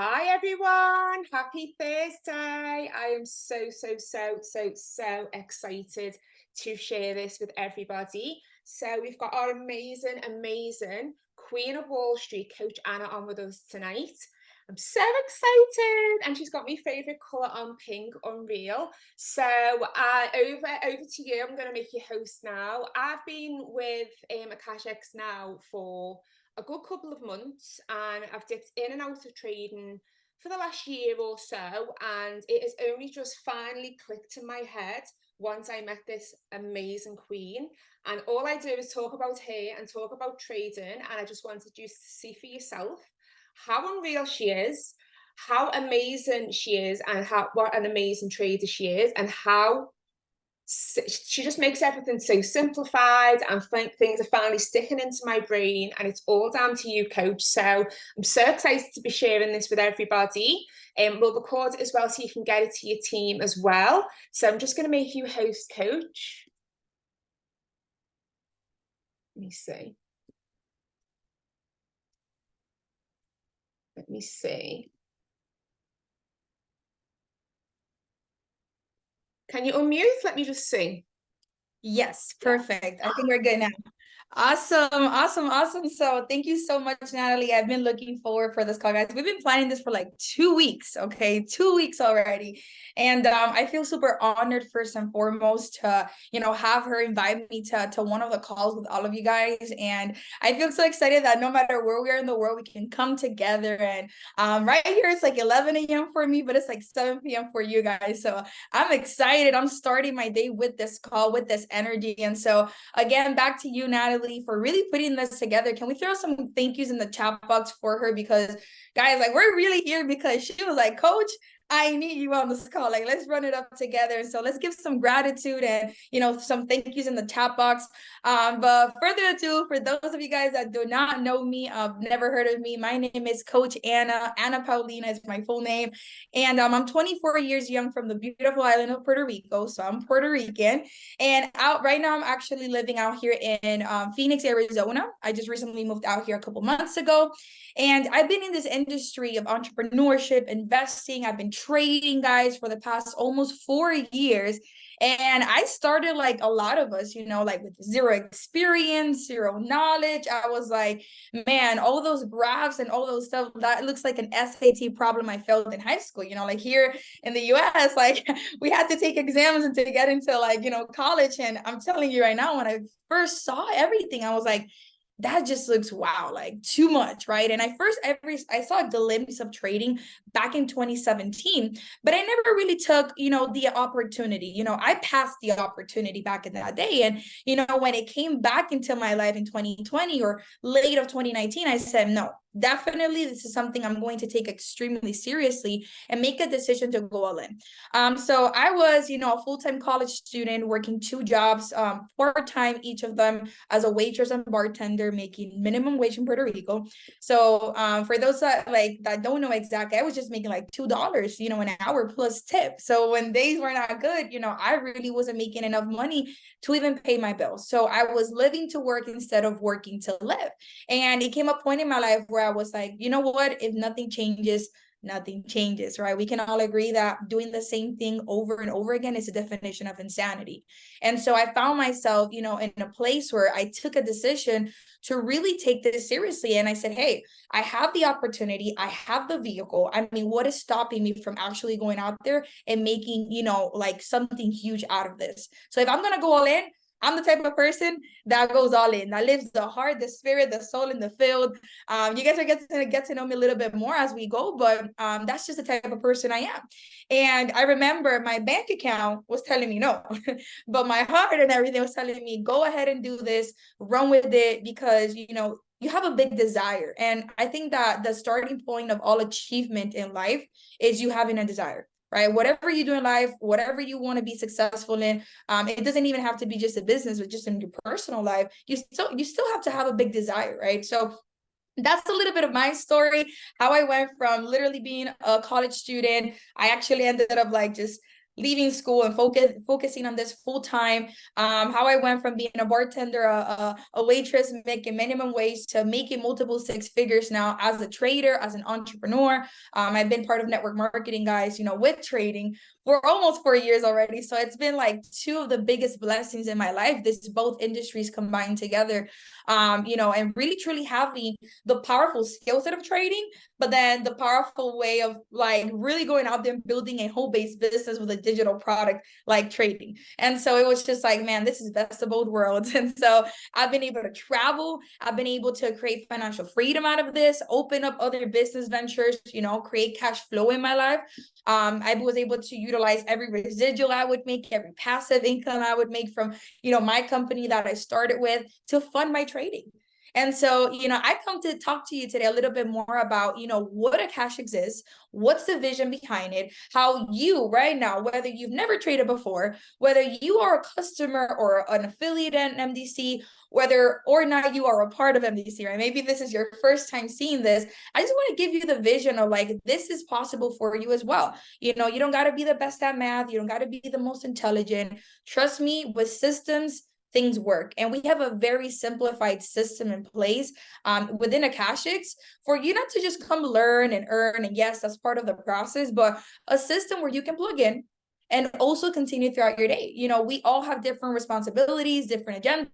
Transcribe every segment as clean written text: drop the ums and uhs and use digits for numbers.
Hi everyone, happy Thursday. I am so excited to share this with everybody. So we've got our amazing Queen of Wall Street, Coach Anna, on with us tonight. I'm so excited, and she's got my favorite color on, pink, unreal. So over to you. I'm going to make you host now. I've been with Akashx now for a good couple of months, and I've dipped in and out of trading for the last year or so, and it has only just finally clicked in my head once I met this amazing queen. And all I do is talk about her and talk about trading, and I just wanted you to see for yourself how unreal she is, how amazing she is, and what an amazing trader she is, and how she just makes everything so simplified, and things are finally sticking into my brain, and it's all down to you, Coach. So I'm so excited to be sharing this with everybody, and we'll record it as well so you can get it to your team as well. So I'm just going to make you host, Coach. Let me see. Let me see. Can you unmute? Let me just see. Yes, perfect. I think we're good now. Awesome. So thank you so much, Natalie. I've been looking forward for this call, guys. We've been planning this for like 2 weeks, okay? 2 weeks already. And I feel super honored, first and foremost, to, have her invite me to one of the calls with all of you guys. And I feel so excited that no matter where we are in the world, we can come together. And right here, it's like 11 a.m. for me, but it's like 7 p.m. for you guys. So I'm excited. I'm starting my day with this call, with this energy. And so again, back to you, Natalie, for really putting this together. Can we throw some thank yous in the chat box for her? Because guys, like, we're really here because she was like, Coach, I need you on this call. Like, let's run it up together. So let's give some gratitude and, some thank yous in the chat box. But further ado, for those of you guys that do not know me, never heard of me, my name is Coach Anna. Anna Paulina is my full name. And I'm 24 years young, from the beautiful island of Puerto Rico. So I'm Puerto Rican. And out right now, I'm actually living out here in Phoenix, Arizona. I just recently moved out here a couple months ago. And I've been in this industry of entrepreneurship, investing. I've been trading, guys, for the past almost 4 years. And I started like a lot of us, like with zero experience, zero knowledge. I was like, man, all those graphs and all those stuff, that looks like an SAT problem I failed in high school. Like here in the US, like we had to take exams and to get into like, college. And I'm telling you right now, when I first saw everything, I was like, that just looks wow, like too much, right? And I saw a glimpse of trading back in 2017, but I never really took, the opportunity. I passed the opportunity back in that day. And, when it came back into my life in 2020 or late of 2019, I said, no, definitely this is something I'm going to take extremely seriously and make a decision to go all in. So I was, a full-time college student working two jobs, part-time, each of them as a waitress and bartender, making minimum wage in Puerto Rico. So for those that don't know exactly, I was just making like $2, an hour plus tip. So when days were not good, I really wasn't making enough money to even pay my bills. So I was living to work instead of working to live. And it came a point in my life where I was like, you know what, if nothing changes, nothing changes, right? We can all agree that doing the same thing over and over again is a definition of insanity. And so I found myself, in a place where I took a decision to really take this seriously. And I said, hey, I have the opportunity, I have the vehicle. I mean, what is stopping me from actually going out there and making, like something huge out of this? So if I'm going to go all in, I'm the type of person that goes all in, that lives the heart, the spirit, the soul in the field. You guys are get to know me a little bit more as we go, but that's just the type of person I am. And I remember my bank account was telling me no, but my heart and everything was telling me, go ahead and do this, run with it, because, you have a big desire. And I think that the starting point of all achievement in life is you having a desire, right? Whatever you do in life, whatever you want to be successful in, it doesn't even have to be just a business, but just in your personal life, you still have to have a big desire, right? So that's a little bit of my story, how I went from literally being a college student. I actually ended up like just leaving school and focusing on this full time. How I went from being a bartender, a waitress making minimum wage, to making multiple six figures now as a trader, as an entrepreneur. I've been part of network marketing, guys, with trading for almost 4 years already. So it's been like two of the biggest blessings in my life, this both industries combined together, and really truly having the powerful skill set of trading, but then the powerful way of like really going out there and building a whole base business with a digital product like trading. And so it was just like, man, this is best of both worlds. And so I've been able to travel, I've been able to create financial freedom out of this, open up other business ventures, create cash flow in my life. I was able to utilize every residual I would make, every passive income I would make from, my company that I started with to fund my trading. And so, I come to talk to you today a little bit more about, what Akashx is, what's the vision behind it, how you right now, whether you've never traded before, whether you are a customer or an affiliate in MDC, whether or not you are a part of MDC, right? Maybe this is your first time seeing this. I just want to give you the vision of like, this is possible for you as well. You don't got to be the best at math. You don't got to be the most intelligent. Trust me, with systems, things work. And we have a very simplified system in place within Akashx for you not to just come learn and earn. And yes, that's part of the process, but a system where you can plug in and also continue throughout your day. We all have different responsibilities, different agendas,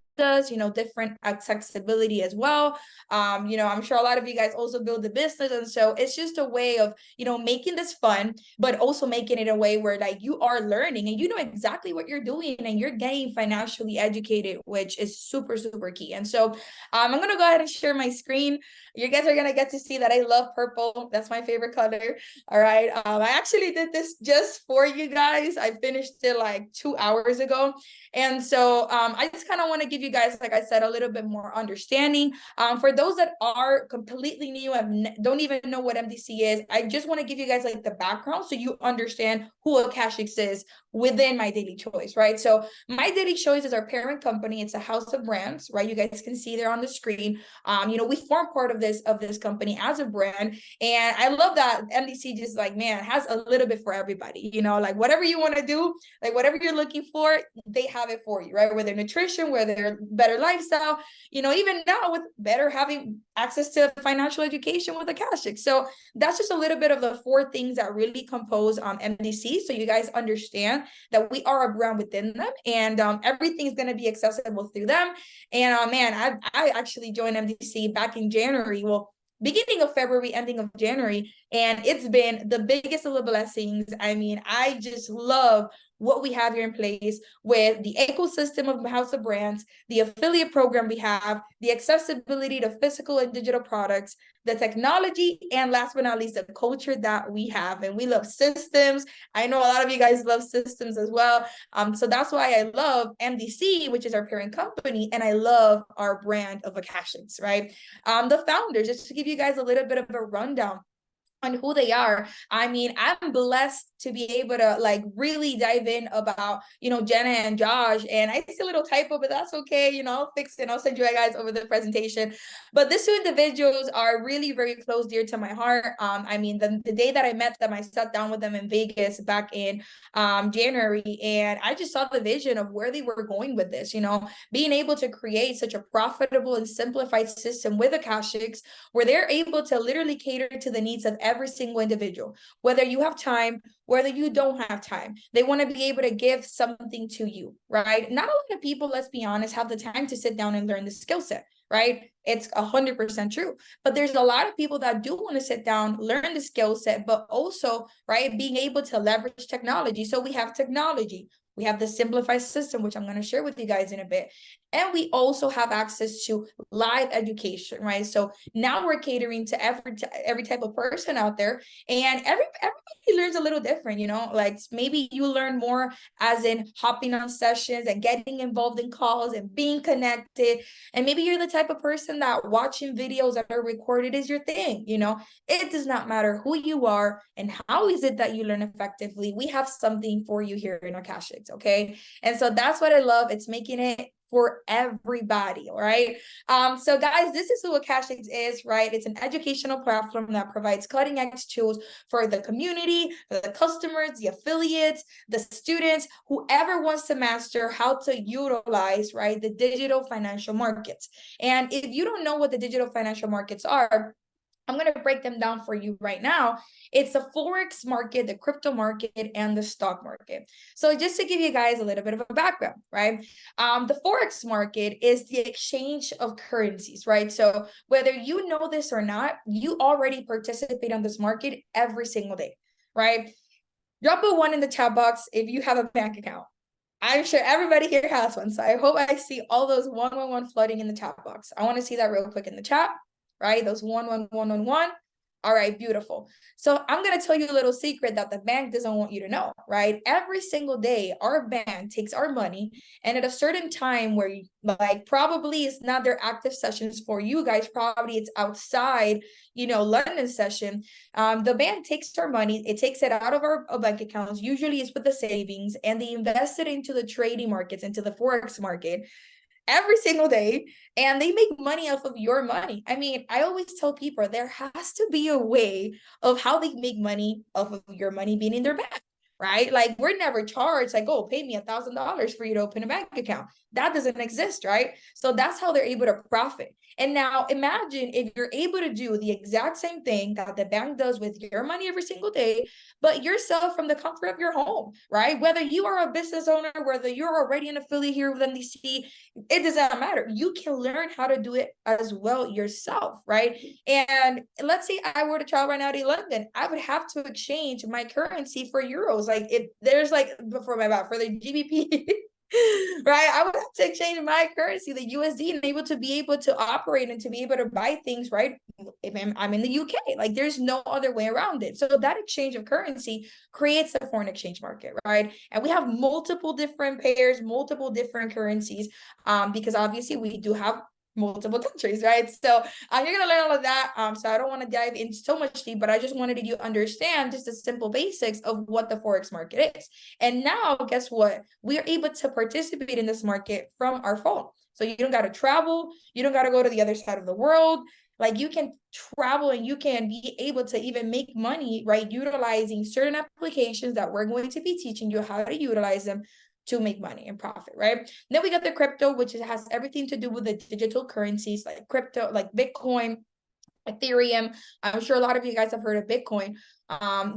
different accessibility as well. I'm sure a lot of you guys also build a business. And so it's just a way of, making this fun, but also making it a way where like you are learning and you know exactly what you're doing and you're getting financially educated, which is super, super key. And so I'm going to go ahead and share my screen. You guys are going to get to see that I love purple. That's my favorite color. All right. I actually did this just for you guys. I finished it like 2 hours ago. And so I just kind of want to give you guys, like I said, a little bit more understanding. For those that are completely new and don't even know what MDC is, I just want to give you guys like the background so you understand who Akashx is within My Daily Choice, right? So My Daily Choice is our parent company. It's a house of brands, right? You guys can see there on the screen. We form part of this company as a brand. And I love that MDC just like, man, has a little bit for everybody, like whatever you want to do, like whatever you're looking for, they have it for you, right? Whether nutrition, whether better lifestyle, even now with better having access to financial education with Akashx. So that's just a little bit of the 4 things that really compose MDC. So you guys understand that we are a brand within them, and everything is going to be accessible through them. And man, I actually joined MDC back in January. Well, beginning of February, ending of January, and it's been the biggest of the blessings. I mean, I just love what we have here in place with the ecosystem of House of Brands, the affiliate program we have, the accessibility to physical and digital products, the technology, and last but not least, the culture that we have. And we love systems. I know a lot of you guys love systems as well. So that's why I love MDC, which is our parent company, and I love our brand of Akashx, right? The founders, just to give you guys a little bit of a rundown on who they are. I mean, I'm blessed to be able to like really dive in about, Jenna and Josh. And I see a little typo, but that's okay. I'll fix it. I'll send you guys over the presentation. But these 2 individuals are really very close, dear to my heart. I mean, the day that I met them, I sat down with them in Vegas back in January, and I just saw the vision of where they were going with this, being able to create such a profitable and simplified system with Akashx, where they're able to literally cater to the needs of every single individual, whether you have time, whether you don't have time. They want to be able to give something to you, right? Not a lot of people, let's be honest, have the time to sit down and learn the skill set, right? It's 100% true. But there's a lot of people that do want to sit down, learn the skill set, but also, right, being able to leverage technology. So we have technology. We have the simplified system, which I'm going to share with you guys in a bit. And we also have access to live education, right? So now we're catering to every type of person out there. And everybody learns a little different, like maybe you learn more as in hopping on sessions and getting involved in calls and being connected. And maybe you're the type of person that watching videos that are recorded is your thing, It does not matter who you are and how is it that you learn effectively. We have something for you here in Akashx, okay? And so that's what I love. It's making it for everybody, all right? So guys, this is who Akashx is, right? It's an educational platform that provides cutting edge tools for the community, for the customers, the affiliates, the students, whoever wants to master how to utilize, right, the digital financial markets. And if you don't know what the digital financial markets are, I'm going to break them down for you right now. It's the Forex market, the crypto market, and the stock market. So just to give you guys a little bit of a background, right? The Forex market is the exchange of currencies, right? So whether you know this or not, you already participate on this market every single day, right? Drop a one in the chat box if you have a bank account. I'm sure everybody here has one. So I hope I see all those 111 flooding in the chat box. I want to see that real quick in the chat, right? Those 11111. All right, beautiful. So I'm going to tell you a little secret that the bank doesn't want you to know, right? Every single day, our bank takes our money, and at a certain time where like probably it's not their active sessions for you guys, probably it's outside, London session. The bank takes our money, it takes it out of our bank accounts, usually it's with the savings, and they invest it into the trading markets, into the Forex market every single day, and they make money off of your money. I mean, I always tell people there has to be a way of how they make money off of your money being in their bank, right? Like we're never charged like, oh, pay me $1,000 for you to open a bank account. That doesn't exist, right? So that's how they're able to profit. And now imagine if you're able to do the exact same thing that the bank does with your money every single day, but yourself from the comfort of your home, right? Whether you are a business owner, whether you're already an affiliate here with NDC, it doesn't matter. You can learn how to do it as well yourself, right? And let's say I were to travel right now to London, I would have to exchange my currency for euros. Like if there's like for the GBP, right? I would have to exchange my currency, the USD, and able to operate and to be able to buy things, right? If I'm in the UK, like there's no other way around it. So that exchange of currency creates the foreign exchange market, right? And we have multiple different pairs, multiple different currencies, because obviously we do have multiple countries, right? So you're gonna learn all of that. So I don't want to dive in so much deep, but I just wanted you to understand just the simple basics of what the Forex market is. And now, guess what? We are able to participate in this market from our phone. So you don't got to travel, you don't got to go to the other side of the world. Like you can travel and you can be able to even make money, right? Utilizing certain applications that we're going to be teaching you how to utilize them to make money and profit, right? Then we got the crypto, which has everything to do with the digital currencies like crypto, like Bitcoin, Ethereum. I'm sure a lot of you guys have heard of Bitcoin.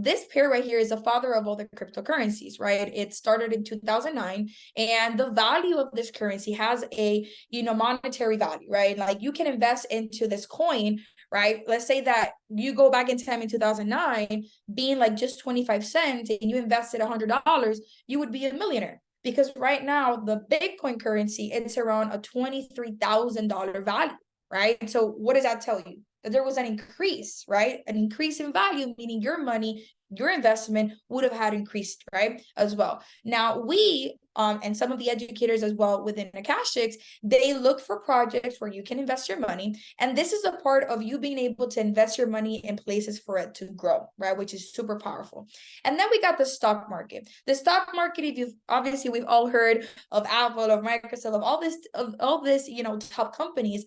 This pair right here is the father of all the cryptocurrencies, right? It started in 2009, and the value of this currency has a, monetary value, right? Like you can invest into this coin, right? Let's say that you go back in time in 2009, being like just 25 cents, and you invested $100, you would be a millionaire. Because right now, the Bitcoin currency, it's around a $23,000 value, right? So what does that tell you? That there was an increase, right? An increase in value, meaning your money, your investment would have had increased, right? As well. Now we, and some of the educators as well within Akashx, they look for projects where you can invest your money. And this is a part of you being able to invest your money in places for it to grow, right? Which is super powerful. And then we got the stock market. The stock market, if you've obviously we've all heard of Apple, of Microsoft, of all this, top companies,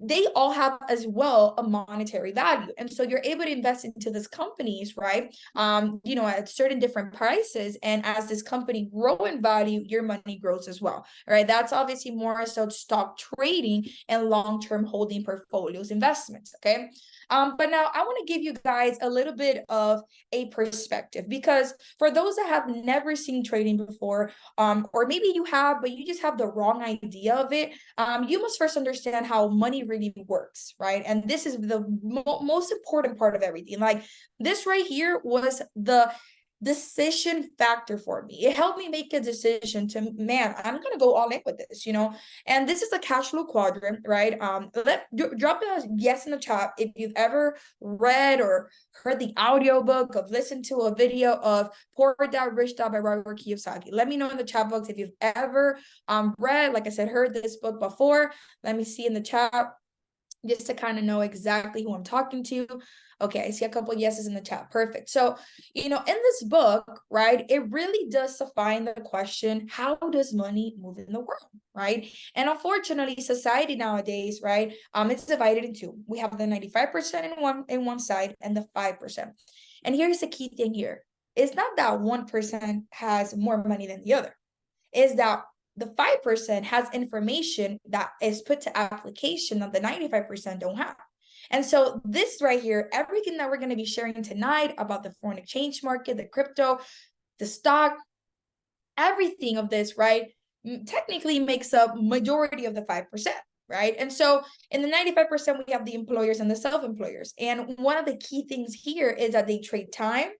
they all have as well a monetary value. And so you're able to invest into these companies, right? At certain different prices. And as this company grow in value, your money grows as well, right? That's obviously more so stock trading and long-term holding portfolios investments, okay? But now I want to give you guys a little bit of a perspective, because for those that have never seen trading before, or maybe you have, but you just have the wrong idea of it, you must first understand how money really works, right? And this is the most important part of everything. Like this right here was the decision factor for me. It helped me make a decision to, man, I'm gonna go all in with this, and this is a cash flow quadrant, right? Drop a yes in the chat if you've ever read or heard the audiobook of listened to a video of Poor Dad Rich Dad by Robert Kiyosaki. Let me know in the chat box if you've ever read, like I said, heard this book before. Let me see in the chat. just to kind of know exactly who I'm talking to. Okay, I see a couple yeses in the chat. Perfect. So, in this book, right, it really does define the question, how does money move in the world, right? And unfortunately, society nowadays, right, it's divided in two. We have the 95% in one side and the 5%. And here's the key thing here. It's not that 1% has more money than the other. Is that the 5% has information that is put to application that the 95% don't have. And so this right here, everything that we're going to be sharing tonight about the foreign exchange market, the crypto, the stock, everything of this, right, technically makes up majority of the 5%. Right. And so in the 95%, we have the employers and the self-employers. And one of the key things here is that they trade time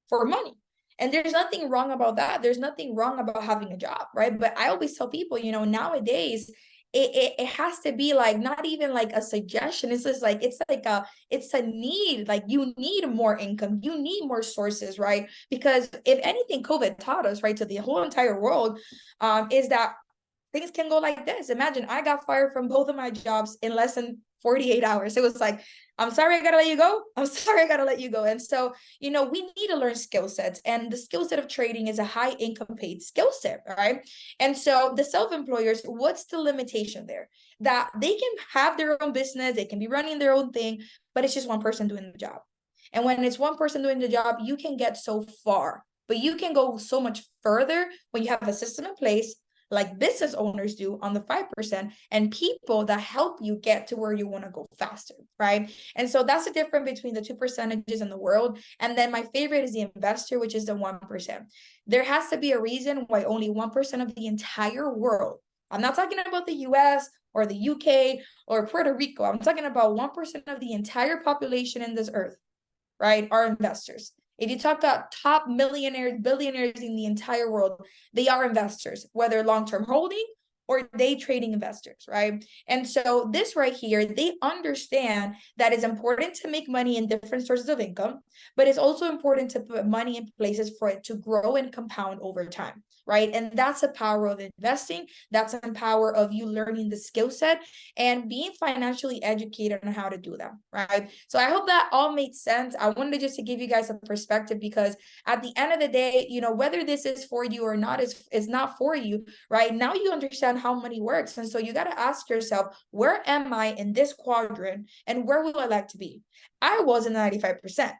for money. And there's nothing wrong about that. There's nothing wrong about having a job, right? But I always tell people, nowadays it has to be like not even like a suggestion. It's just like it's a need. Like you need more income, you need more sources, right? Because if anything, COVID taught us, right, to the whole entire world, is that things can go like this. Imagine I got fired from both of my jobs in less than 48 hours. It was like, I'm sorry, I gotta let you go. I'm sorry, I gotta let you go. And so, we need to learn skill sets. And the skill set of trading is a high income paid skill set, right? And so the self-employers, what's the limitation there? That they can have their own business, they can be running their own thing, but it's just one person doing the job. And when it's one person doing the job, you can get so far, but you can go so much further when you have a system in place like business owners do on the 5%, and people that help you get to where you want to go faster, right? And so that's the difference between the two percentages in the world. And then my favorite is the investor, which is the 1%. There has to be a reason why only 1% of the entire world, I'm not talking about the US or the UK or Puerto Rico, I'm talking about 1% of the entire population in this earth, right, are investors. If you talk about top millionaires, billionaires in the entire world, they are investors, whether long-term holding or day trading investors, right? And so this right here, they understand that it's important to make money in different sources of income, but it's also important to put money in places for it to grow and compound over time, right? And that's the power of investing. That's the power of you learning the skill set and being financially educated on how to do them, right? So I hope that all made sense. I wanted just to give you guys a perspective because at the end of the day, whether this is for you or not is not for you, right? Now you understand how money works. And so you got to ask yourself, where am I in this quadrant and where will I like to be? I was in 95%.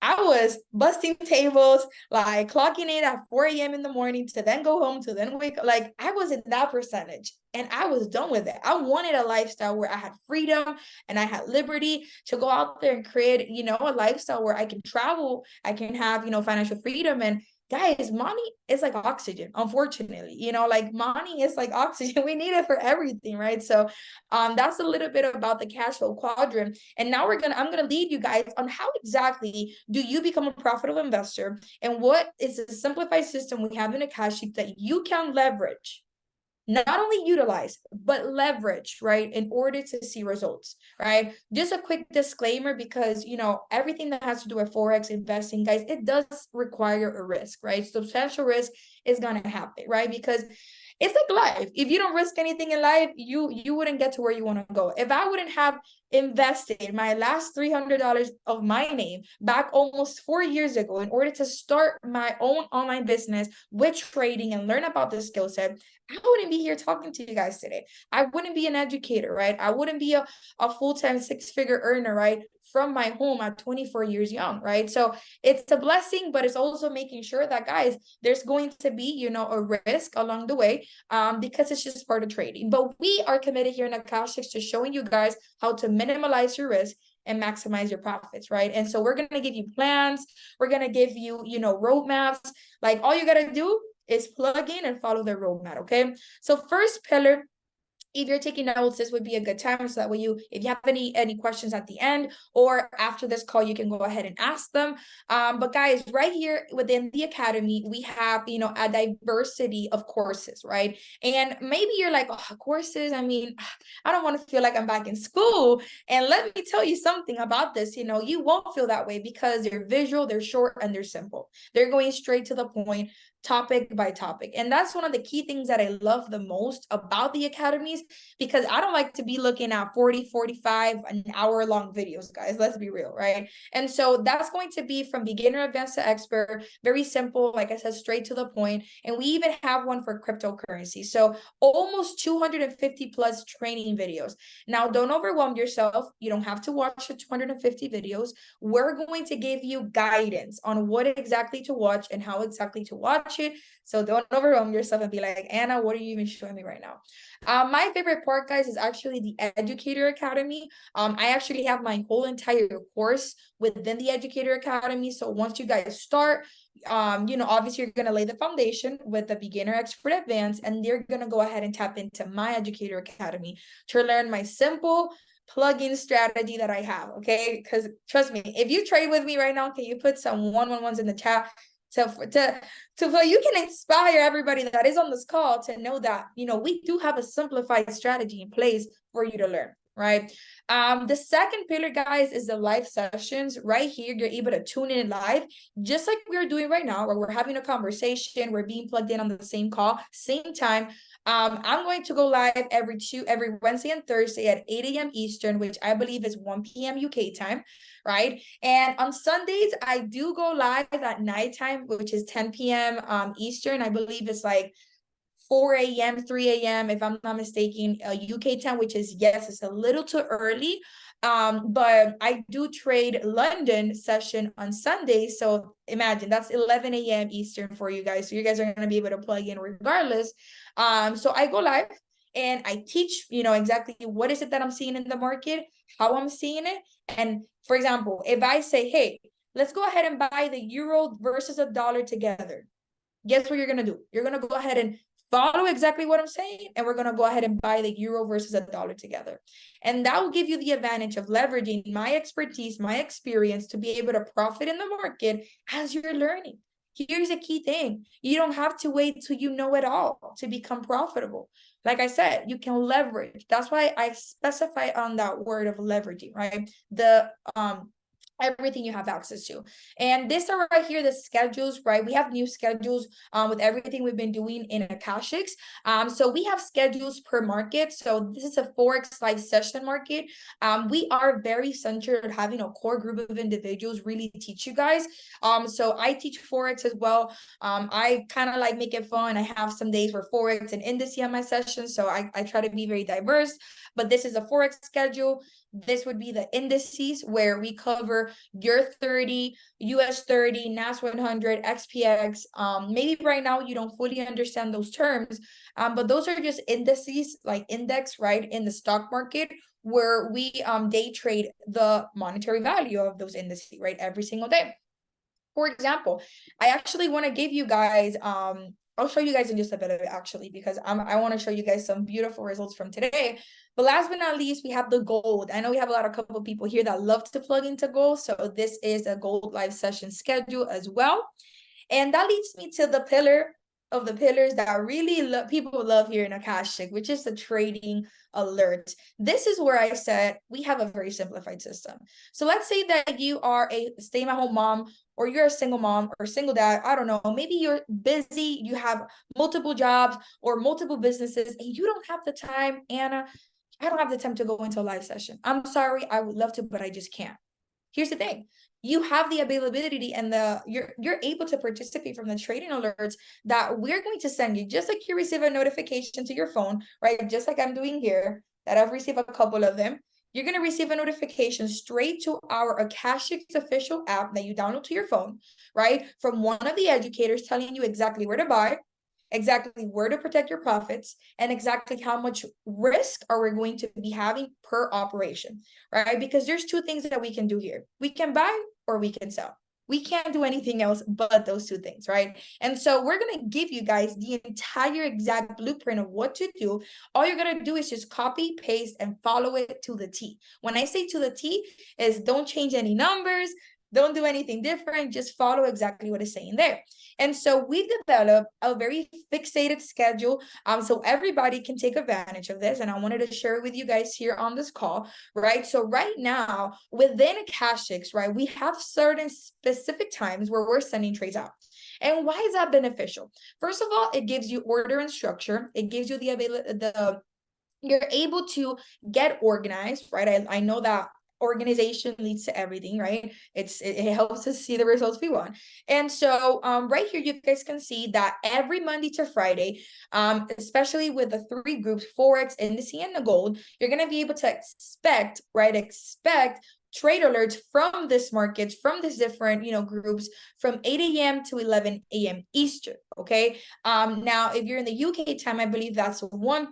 I was busting tables, like clocking in at 4 a.m. in the morning to then go home to then wake up. Like I was in that percentage and I was done with it. I wanted a lifestyle where I had freedom and I had liberty to go out there and create, a lifestyle where I can travel, I can have, financial freedom. And guys, money is like oxygen, unfortunately. Like money is like oxygen. We need it for everything, right? So that's a little bit about the cash flow quadrant. And now I'm gonna lead you guys on how exactly do you become a profitable investor and what is the simplified system we have in Akashx that you can leverage, not only utilize, but leverage, right, in order to see results, right? Just a quick disclaimer, because, everything that has to do with Forex investing, guys, it does require a risk, right? Substantial risk is going to happen, right? Because it's like life. If you don't risk anything in life, you wouldn't get to where you want to go. If I wouldn't have invested my last $300 of my name back almost 4 years ago in order to start my own online business with trading and learn about the skill set, I wouldn't be here talking to you guys today. I wouldn't be an educator, right? I wouldn't be a full-time six-figure earner, right, from my home at 24 years young, right? So it's a blessing, but it's also making sure that, guys, there's going to be, a risk along the way, because it's just part of trading. But we are committed here in Akashx to showing you guys how to minimize your risk and maximize your profits, right? And so we're going to give you plans. We're going to give you, roadmaps. Like all you got to do is plug in and follow the roadmap, okay? So first pillar, if you're taking notes, this would be a good time, so that way if you have any questions at the end or after this call, you can go ahead and ask them. But guys, right here within the academy, we have, a diversity of courses, right? And maybe you're like, oh, courses, I mean, I don't want to feel like I'm back in school. And let me tell you something about this, you won't feel that way because they're visual, they're short, and they're simple. They're going straight to the point. topic by topic. And that's one of the key things that I love the most about the academies, because I don't like to be looking at 40, 45, an hour long videos, guys. Let's be real, right? And so that's going to be from beginner, advanced to expert, very simple, like I said, straight to the point. And we even have one for cryptocurrency. So almost 250 plus training videos. Now, don't overwhelm yourself. You don't have to watch the 250 videos. We're going to give you guidance on what exactly to watch and how exactly to watch it. So don't overwhelm yourself and be like, Anna, what are you even showing me right now? My favorite part, guys, is actually the Educator Academy. I actually have my whole entire course within the Educator Academy. So once you guys start, obviously you're going to lay the foundation with the beginner, expert, advanced, and you're going to go ahead and tap into my Educator Academy to learn my simple plug-in strategy that I have. Okay, because trust me, if you trade with me right now, can you put some 111s in the chat so you can inspire everybody that is on this call to know that we do have a simplified strategy in place for you to learn, right? The second pillar, guys, is the live sessions. Right here, you're able to tune in live, just like we're doing right now, where we're having a conversation, we're being plugged in on the same call, same time. I'm going to go live every Wednesday and Thursday at 8 a.m. Eastern, which I believe is 1 p.m. UK time, right? And on Sundays, I do go live at nighttime, which is 10 p.m. Eastern. I believe it's like 4 a.m., 3 a.m., if I'm not mistaken, UK time, which is, yes, it's a little too early. But I do trade London session on Sunday. So imagine that's 11 a.m. Eastern for you guys. So you guys are going to be able to plug in regardless. So I go live and I teach, exactly what is it that I'm seeing in the market, how I'm seeing it. And for example, if I say, hey, let's go ahead and buy the euro versus a dollar together, guess what you're going to do? You're going to go ahead and follow exactly what I'm saying, and we're going to go ahead and buy the euro versus a dollar together. And that will give you the advantage of leveraging my expertise, my experience to be able to profit in the market as you're learning. Here's a key thing. You don't have to wait till you know it all to become profitable. Like I said, you can leverage. That's why I specify on that word of leveraging, right? Everything you have access to. And this are right here, the schedules, right? We have new schedules with everything we've been doing in Akashx. So we have schedules per market. So this is a Forex live session market. We are very centered on having a core group of individuals really teach you guys. So I teach Forex as well. I kind of like make it fun. I have some days for Forex and indices on my sessions. So I try to be very diverse, but this is a Forex schedule. This would be the indices where we cover your 30, US 30, NAS 100, XPX. Maybe right now you don't fully understand those terms, but those are just indices, like index, right, in the stock market, where we day trade the monetary value of those indices, right, every single day. For example, I actually want to give you guys I'll show you guys in just a bit of it, actually, because I want to show you guys some beautiful results from today. But last but not least, we have the gold. I know we have a couple of people here that love to plug into gold. So this is a gold live session schedule as well. And that leads me to the pillar of the pillars that really people love here in Akashx, which is the trading alert. This is where I said we have a very simplified system. So let's say that you are a stay-at-home mom, or you're a single mom or single dad. I don't know, maybe you're busy, you have multiple jobs or multiple businesses, and you don't have the time. Anna, I don't have the time to go into a live session. I'm sorry, I would love to, but I just can't. Here's the thing. You have the availability and you're able to participate from the trading alerts that we're going to send you, just like you receive a notification to your phone, right? Just like I'm doing here, that I've received a couple of them. You're going to receive a notification straight to our Akashx official app that you download to your phone, right? From one of the educators telling you exactly where to buy, exactly where to protect your profits, and exactly how much risk are we going to be having per operation, right? Because there's two things that we can do here. We can buy or we can sell. We can't do anything else but those two things, right? And so we're going to give you guys the entire exact blueprint of what to do. All you're going to do is just copy, paste, and follow it to the T. When I say to the T, is don't change any numbers, don't do anything different, just follow exactly what is saying there. And so we've developed a very fixated schedule so everybody can take advantage of this. And I wanted to share it with you guys here on this call, right? So right now within Akashx, right, we have certain specific times where we're sending trades out. And why is that beneficial? First of all, it gives you order and structure. It gives you you're able to get organized, right? I know that organization leads to everything, right? It helps us see the results we want. And so right here you guys can see that every Monday to Friday, especially with the three groups, Forex, Indice, and the gold, you're going to be able to expect trade alerts from this markets, from these different, groups, from 8 a.m. to 11 a.m. Eastern. Okay. Now if you're in the UK time, I believe that's 1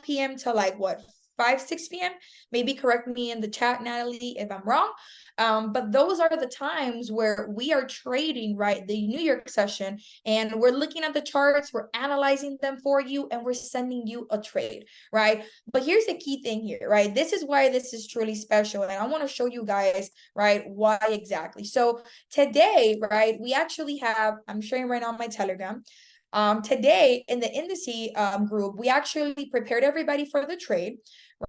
p.m. to like what, 5, 6 p.m. Maybe correct me in the chat, Natalie, if I'm wrong. But those are the times where we are trading, right? The New York session, and we're looking at the charts, we're analyzing them for you, and we're sending you a trade, right? But here's the key thing here, right? This is why this is truly special. And I want to show you guys, right, why exactly. So today, right, we actually have, I'm sharing right now on my Telegram. Today in the indice group, we actually prepared everybody for the trade,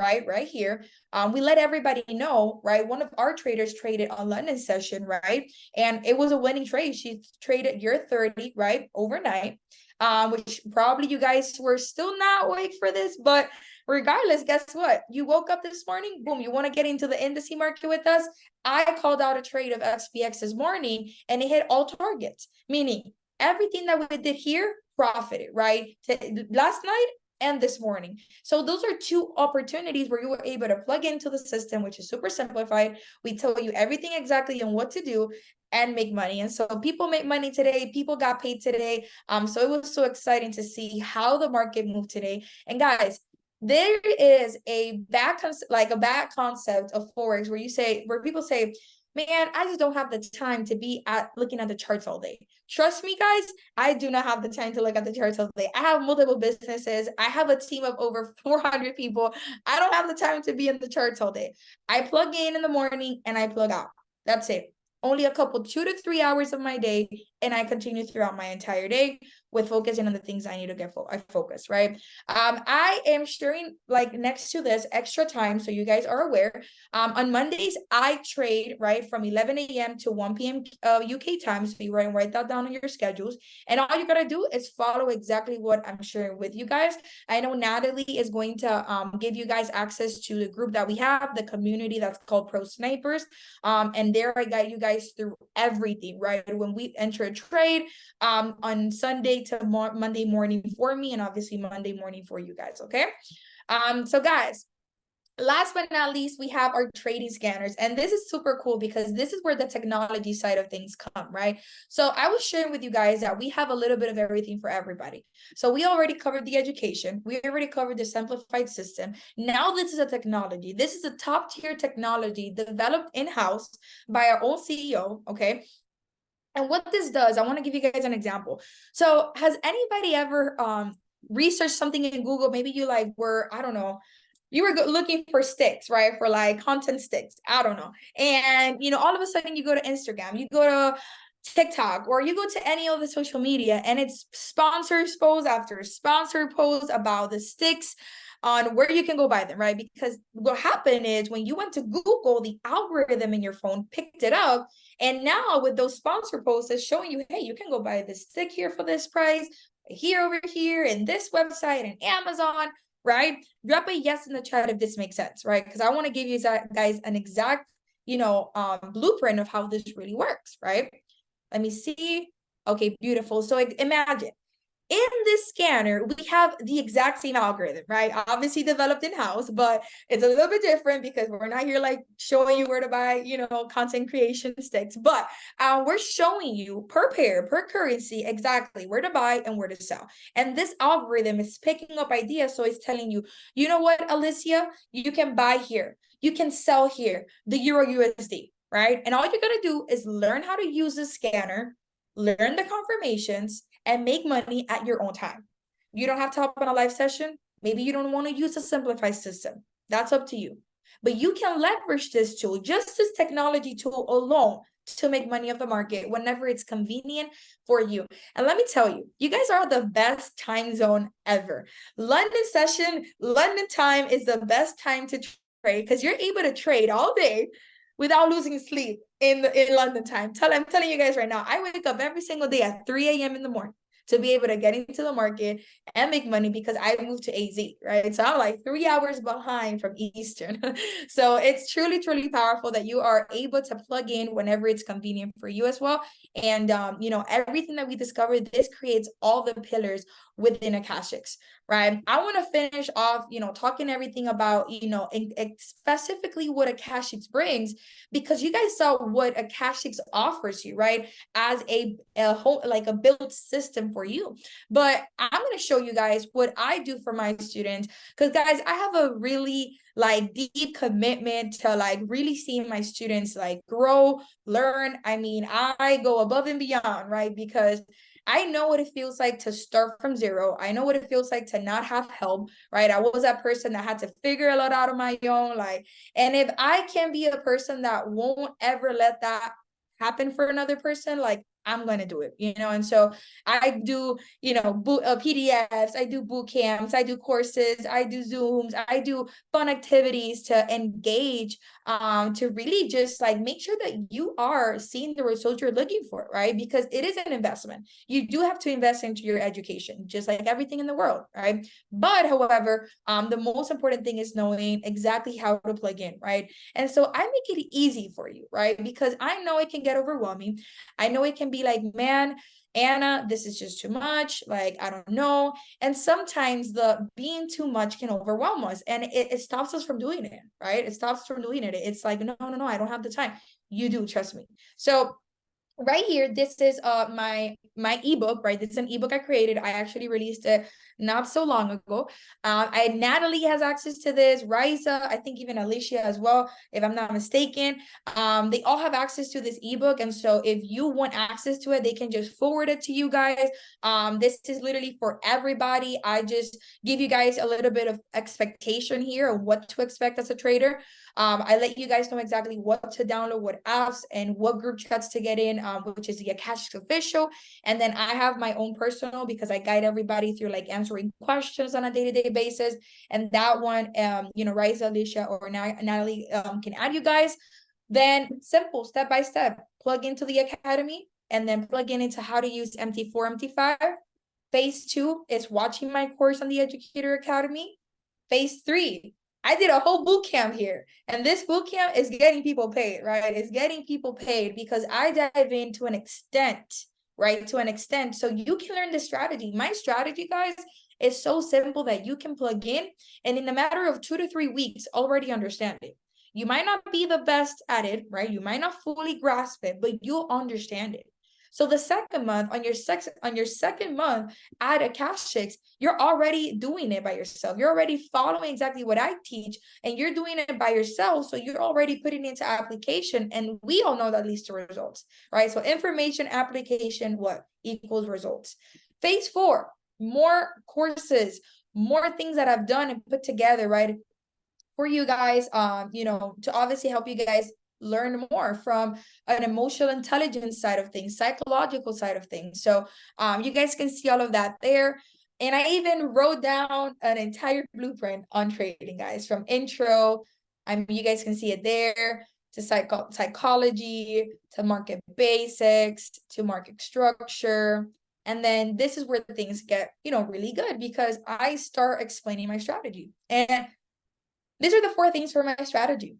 right here. We let everybody know, right? One of our traders traded on London session, right? And it was a winning trade. She traded year 30, right, overnight, which probably you guys were still not awake for this, but regardless, guess what? You woke up this morning, boom, you want to get into the indice market with us? I called out a trade of SPX this morning and it hit all targets, meaning everything that we did here profited, right? Last night and this morning. So those are two opportunities where you were able to plug into the system, which is super simplified. We tell you everything exactly and what to do and make money. And so people make money today, people got paid today. So it was so exciting to see how the market moved today. And guys, there is a bad concept of forex where people say, man, I just don't have the time to be looking at the charts all day. Trust me, guys, I do not have the time to look at the charts all day. I have multiple businesses. I have a team of over 400 people. I don't have the time to be in the charts all day. I plug in the morning and I plug out. That's it. Only a couple 2 to 3 hours of my day, and I continue throughout my entire day with focusing on the things I need to get focused, right? I am sharing like next to this extra time, so you guys are aware. On Mondays, I trade right from 11 a.m. to 1 p.m. UK time. So you write that down on your schedules. And all you gotta do is follow exactly what I'm sharing with you guys. I know Natalie is going to give you guys access to the group that we have, the community that's called Pro Snipers. And there I guide you guys through everything, right? When we enter a trade, on Sunday to Monday morning for me, and obviously Monday morning for you guys, okay? So guys, last but not least, we have our trading scanners. And this is super cool because this is where the technology side of things come, right? So I was sharing with you guys that we have a little bit of everything for everybody. So we already covered the education. We already covered the simplified system. Now this is a technology. This is a top tier technology developed in-house by our own CEO, okay? And what this does, I want to give you guys an example. So has anybody ever researched something in Google? Maybe you were, I don't know, you were looking for sticks, right? For like content sticks, I don't know. And, all of a sudden you go to Instagram, you go to TikTok, or you go to any of the social media, and it's sponsors post after sponsor post about the sticks on where you can go buy them, right? Because what happened is when you went to Google, the algorithm in your phone picked it up. And now with those sponsor posts, it's showing you, hey, you can go buy this stick here for this price, here over here, and this website and Amazon, right? Drop a yes in the chat if this makes sense, right? Because I want to give you guys an exact, blueprint of how this really works, right? Let me see. Okay, beautiful. So imagine in this scanner, we have the exact same algorithm, right? Obviously developed in-house, but it's a little bit different because we're not here like showing you where to buy, content creation sticks, but we're showing you per pair, per currency, exactly where to buy and where to sell. And this algorithm is picking up ideas. So it's telling you, you know what, Alicia, you can buy here, you can sell here, the Euro USD, right? And all you gotta do is learn how to use the scanner, learn the confirmations, and make money at your own time. You don't have to hop on a live session. Maybe you don't want to use a simplified system. That's up to you. But you can leverage this tool, just this technology tool alone, to make money off the market whenever it's convenient for you. And let me tell you, you guys are the best time zone ever. London session, London time is the best time to trade because you're able to trade all day, without losing sleep in London time. I'm telling you guys right now, I wake up every single day at 3 a.m. in the morning to be able to get into the market and make money because I moved to AZ, right? So I'm like 3 hours behind from Eastern. So it's truly, truly powerful that you are able to plug in whenever it's convenient for you as well. And, everything that we discovered, this creates all the pillars within Akashx, right? I want to finish off, talking everything about, specifically what Akashx brings, because you guys saw what Akashx offers you, right? As a whole, like a built system for you. But I'm going to show you guys what I do for my students, because guys, I have a really like deep commitment to like really seeing my students like grow, learn. I mean, I go above and beyond, right? Because I know what it feels like to start from zero. I know what it feels like to not have help, right? I was that person that had to figure a lot out on my own. Like, and if I can be a person that won't ever let that happen for another person, like I'm going to do it, And so I do, PDFs, I do boot camps, I do courses, I do Zooms, I do fun activities to engage, to really just like make sure that you are seeing the results you're looking for, right? Because it is an investment. You do have to invest into your education, just like everything in the world, right? But however, the most important thing is knowing exactly how to plug in, right? And so I make it easy for you, right? Because I know it can get overwhelming. I know it can be like, man, Anna, this is just too much. Like, I don't know. And sometimes the being too much can overwhelm us and it stops us from doing it, right? It stops us from doing it. It's like, no, no, no, I don't have the time. You do, trust me. So right here, this is my ebook, right? This is an ebook I created. I actually released it not so long ago. Natalie has access to this, Riza, I think even Alicia as well, if I'm not mistaken. They all have access to this ebook, and so if you want access to it, they can just forward it to you guys. This is literally for everybody. I just give you guys a little bit of expectation here of what to expect as a trader. I let you guys know exactly what to download, what apps, and what group chats to get in, which is the Akashx official. And then I have my own personal, because I guide everybody through like answering questions on a day-to-day basis. And that one, Riza, Alicia, or Natalie can add you guys. Then simple, step by step, plug into the academy, and then plug in into how to use MT4, MT5. Phase 2 is watching my course on the Educator Academy. Phase 3, I did a whole boot camp here, and this boot camp is getting people paid, right? It's getting people paid because I dive in to an extent, right? To an extent, so you can learn the strategy. My strategy, guys, is so simple that you can plug in, and in a matter of 2 to 3 weeks, already understand it. You might not be the best at it, right? You might not fully grasp it, but you'll understand it. So the second month, on your second month at Akashx, you're already doing it by yourself. You're already following exactly what I teach, and you're doing it by yourself. So you're already putting it into application, and we all know that leads to results, right? So information, application, what equals results. Phase 4, more courses, more things that I've done and put together, right, for you guys, to obviously help you guys learn more from an emotional intelligence side of things, psychological side of things. So you guys can see all of that there. And I even wrote down an entire blueprint on trading, guys, from intro. I mean, you guys can see it there, to psychology, to market basics, to market structure. And then this is where things get, really good, because I start explaining my strategy. And these are the 4 things for my strategy.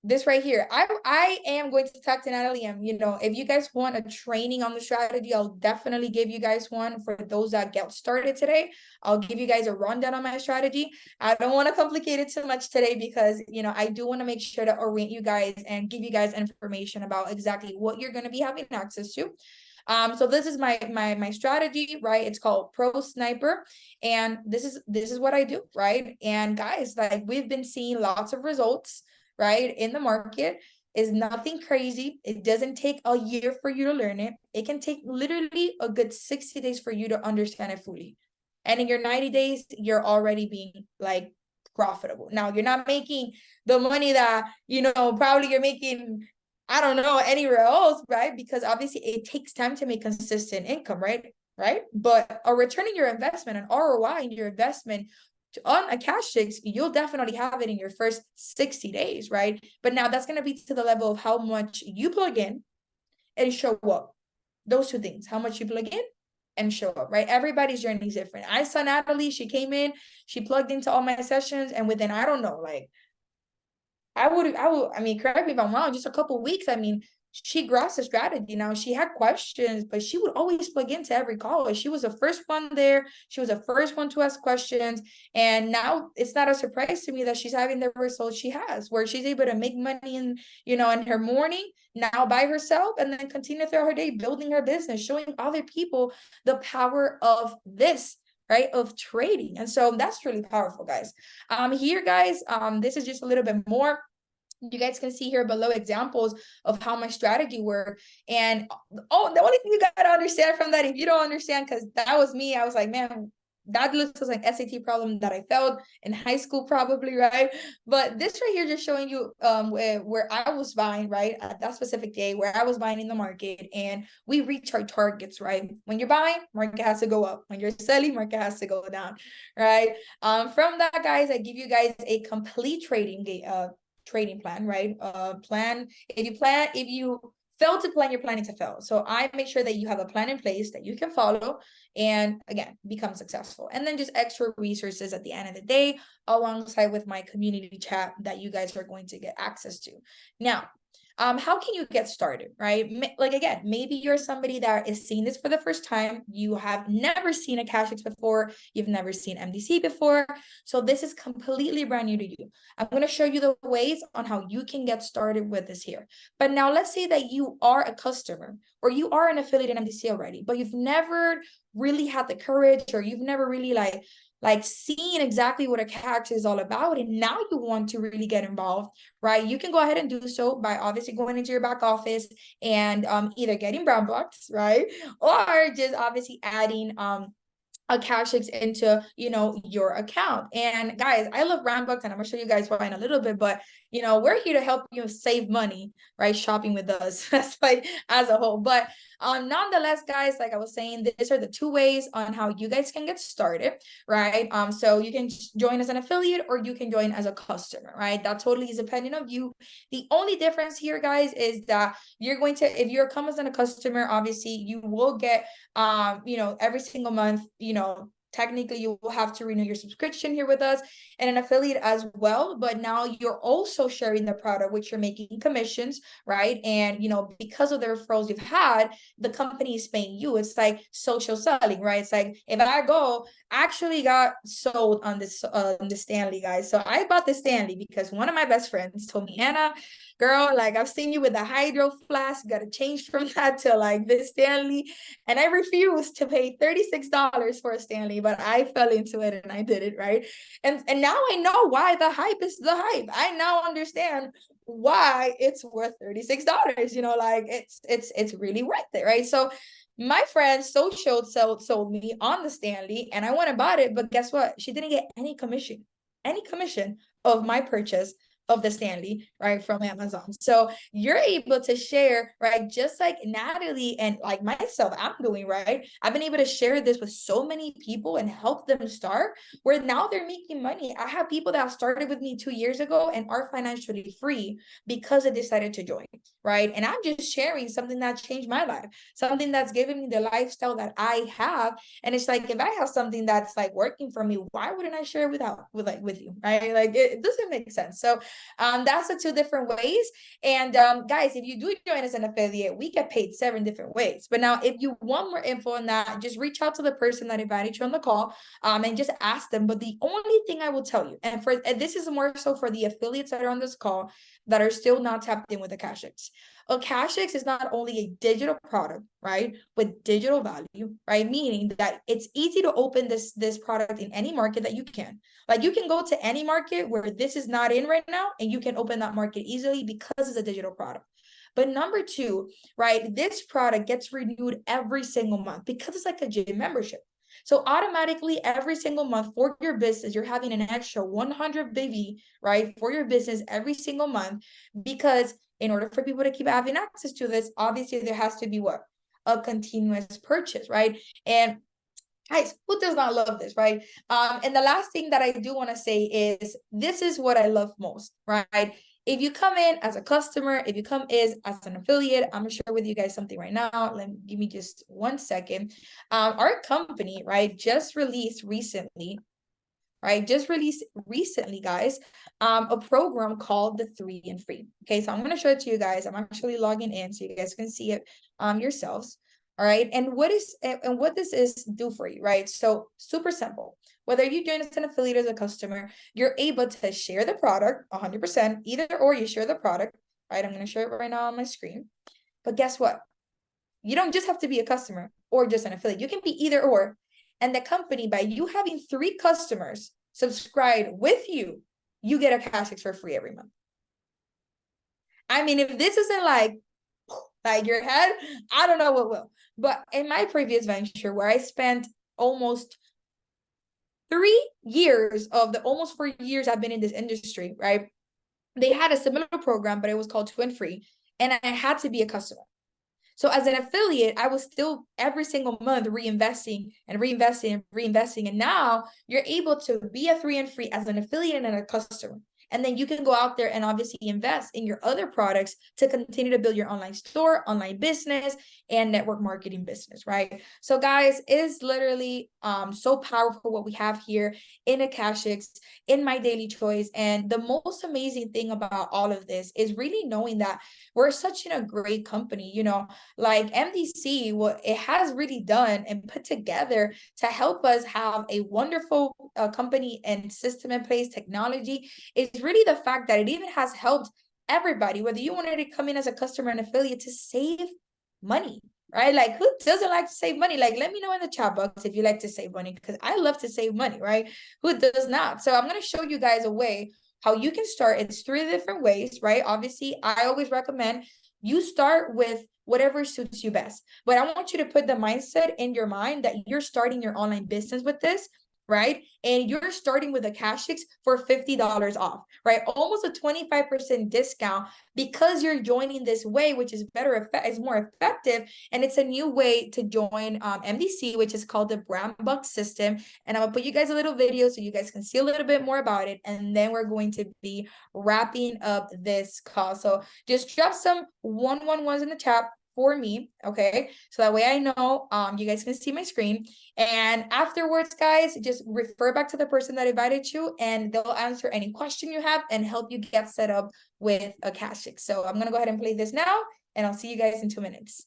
This right here. I am going to talk to Natalie. If you guys want a training on the strategy, I'll definitely give you guys one. For those that get started today, I'll give you guys a rundown on my strategy. I don't want to complicate it too much today because, I do want to make sure to orient you guys and give you guys information about exactly what you're going to be having access to. So this is my strategy, right? It's called Pro Sniper, and this is what I do, right? And guys, like, we've been seeing lots of results, right, in the market. Is nothing crazy. It doesn't take a year for you to learn it. It can take literally a good 60 days for you to understand it fully. And in your 90 days, you're already being like profitable. Now, you're not making the money that, probably you're making, I don't know, anywhere else, right? Because obviously it takes time to make consistent income, right? Right. But a return in your investment, an ROI in your investment on Akashx, you'll definitely have it in your first 60 days, right? But now that's going to be to the level of how much you plug in and show up. Those two things, how much you plug in and show up, right? Everybody's journey is different. I saw Natalie, she came in, she plugged into all my sessions, and within, I don't know, like, I mean, correct me if I'm wrong, just a couple weeks, I mean, she grasped the strategy. Now she had questions, but she would always plug into every call. She was the first one there. She was the first one to ask questions. And now it's not a surprise to me that she's having the results she has, where she's able to make money in, in her morning now by herself, and then continue throughout her day building her business, showing other people the power of this, right, of trading. And so that's really powerful, guys. Here, guys, this is just a little bit more. You guys can see here below examples of how my strategy worked. And oh, the only thing you gotta understand from that, if you don't understand, because that was me, I was like, man, that looks like SAT problem that I failed in high school, probably, right? But this right here just showing you where I was buying, right, at that specific day, where I was buying in the market, and we reach our targets, right? When you're buying, market has to go up. When you're selling, market has to go down, right? From that, guys, I give you guys a complete trading plan, right? If you fail to plan, you're planning to fail. So I make sure that you have a plan in place that you can follow and, again, become successful. And then just extra resources at the end of the day, alongside with my community chat that you guys are going to get access to. Now, how can you get started, right? Like, again, maybe you're somebody that is seeing this for the first time. You have never seen Akashx before. You've never seen MDC before. So this is completely brand new to you. I'm going to show you the ways on how you can get started with this here. But now let's say that you are a customer or you are an affiliate in MDC already, but you've never really had the courage, or you've never really like seeing exactly what Akashx is all about, and now you want to really get involved, right? You can go ahead and do so by obviously going into your back office and either getting brown box, right, or just obviously adding Akashx into your account. And guys, I love Rambucks, and I'm gonna show you guys why in a little bit, but we're here to help you save money, right, shopping with us. That's like as a whole. But nonetheless, guys, like I was saying, these are the two ways on how you guys can get started, right? So you can join as an affiliate or you can join as a customer, right? That totally is dependent on you. The only difference here, guys, is that you're going to, if you're come as a customer, obviously you will get every single month, technically you will have to renew your subscription here with us, and an affiliate as well. But now you're also sharing the product, which you're making commissions, right? And because of the referrals you've had, the company is paying you. It's like social selling, right? It's like, if I actually got sold on this the Stanley, guys. So I bought the Stanley because one of my best friends told me, Anna, girl, like, I've seen you with the hydro flask, got to change from that to like this Stanley. And I refused to pay $36 for a Stanley, but I fell into it and I did it, right? And now I know why the hype is the hype. I now understand why it's worth $36. Like, it's really worth it, right? So my friend sold me on the Stanley, and I went and bought it, but guess what? She didn't get any commission of my purchase of the Stanley, right, from Amazon. So you're able to share, right, just like Natalie and like myself, I'm doing, right? I've been able to share this with so many people and help them start, where now they're making money. I have people that started with me 2 years ago and are financially free because they decided to join, right? And I'm just sharing something that changed my life, something that's given me the lifestyle that I have. And it's like, if I have something that's like working for me, why wouldn't I share with you, right? Like, it doesn't make sense. So that's the two different ways. And guys, if you do join as an affiliate, we get paid 7 different ways. But now, if you want more info on that, just reach out to the person that invited you on the call, and just ask them. But the only thing I will tell you, and this is more so for the affiliates that are on this call that are still not tapped in with Akashx. Akashx is not only a digital product, right, with digital value, right, meaning that it's easy to open this product in any market that you can. Like, you can go to any market where this is not in right now, and you can open that market easily because it's a digital product. But number two, right, this product gets renewed every single month because it's like a gym membership. So automatically every single month for your business, you're having an extra 100 BV, right, for your business every single month. Because in order for people to keep having access to this, obviously there has to be what? A continuous purchase, right? And Guys, who does not love this, right? And the last thing that I do want to say is this is what I love most, right? If you come in as a customer, if you come in as an affiliate, I'm gonna share with you guys something right now. Give me just 1 second. Our company, right, just released recently, guys, a program called the 3 and Free. Okay, so I'm gonna show it to you guys. I'm actually logging in so you guys can see it yourselves. All right, and what this is do for you, right? So super simple. Whether you join as an affiliate as a customer, you're able to share the product 100%, either or you share the product, right? I'm gonna show it right now on my screen. But guess what? You don't just have to be a customer or just an affiliate. You can be either or. And the company, by you having 3 customers subscribe with you, you get Akashx for free every month. I mean, if this isn't like your head, I don't know what will. But in my previous venture, where I spent almost 3 years of the almost 4 years I've been in this industry, right? They had a similar program, but it was called 2 and Free, and I had to be a customer. So as an affiliate, I was still every single month reinvesting and reinvesting and reinvesting. And now you're able to be a 3 and Free as an affiliate and a customer. And then you can go out there and obviously invest in your other products to continue to build your online store, online business, and network marketing business, right? So guys, it is literally so powerful what we have here in Akashx, in my daily choice. And the most amazing thing about all of this is really knowing that we're such in a great company, you know, like MDC, what it has really done and put together to help us have a wonderful company and system in place, technology, is really the fact that it even has helped everybody, whether you wanted to come in as a customer and affiliate, to save money, right? Like, who doesn't like to save money? Like, let me know in the chat box if you like to save money, because I love to save money, right? Who does not? So I'm going to show you guys a way how you can start. It's 3 different ways, right? Obviously, I always recommend you start with whatever suits you best. But I want you to put the mindset in your mind that you're starting your online business with this, right? And you're starting with Akashx for $50 off, right? Almost a 25% discount because you're joining this way, which is is more effective. And it's a new way to join MDC, which is called the Brand Buck system. And I'm gonna put you guys a little video so you guys can see a little bit more about it. And then we're going to be wrapping up this call. So just drop some 111s in the chat for me, okay, so that way I know you guys can see my screen. And afterwards, guys, just refer back to the person that invited you and they'll answer any question you have and help you get set up with Akashx. So I'm gonna go ahead and play this now, and I'll see you guys in 2 minutes.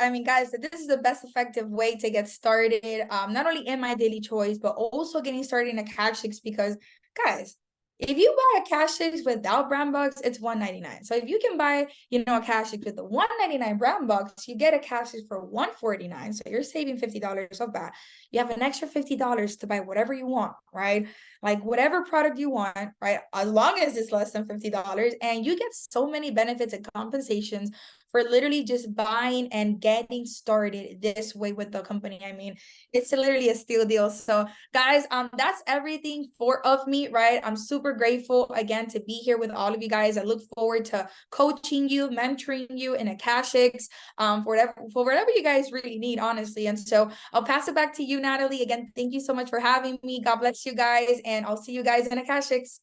I mean, guys, that this is the best effective way to get started, not only in my daily choice, but also getting started in Akashx, because guys, if you buy a Akashx without brand bucks, it's $199. So if you can buy, you know, a Akashx with the $199 brand bucks, you get a Akashx for $149. So you're saving $50 of that. You have an extra $50 to buy whatever you want, right? Like whatever product you want, right? As long as it's less than $50, and you get so many benefits and compensations for literally just buying and getting started this way with the company. I mean, it's literally a steal deal. So guys, that's everything for of me, right? I'm super grateful again to be here with all of you guys. I look forward to coaching you, mentoring you in Akashx, for whatever you guys really need, honestly. And so I'll pass it back to you, Natalie. Again, thank you so much for having me. God bless you guys, and I'll see you guys in Akashx.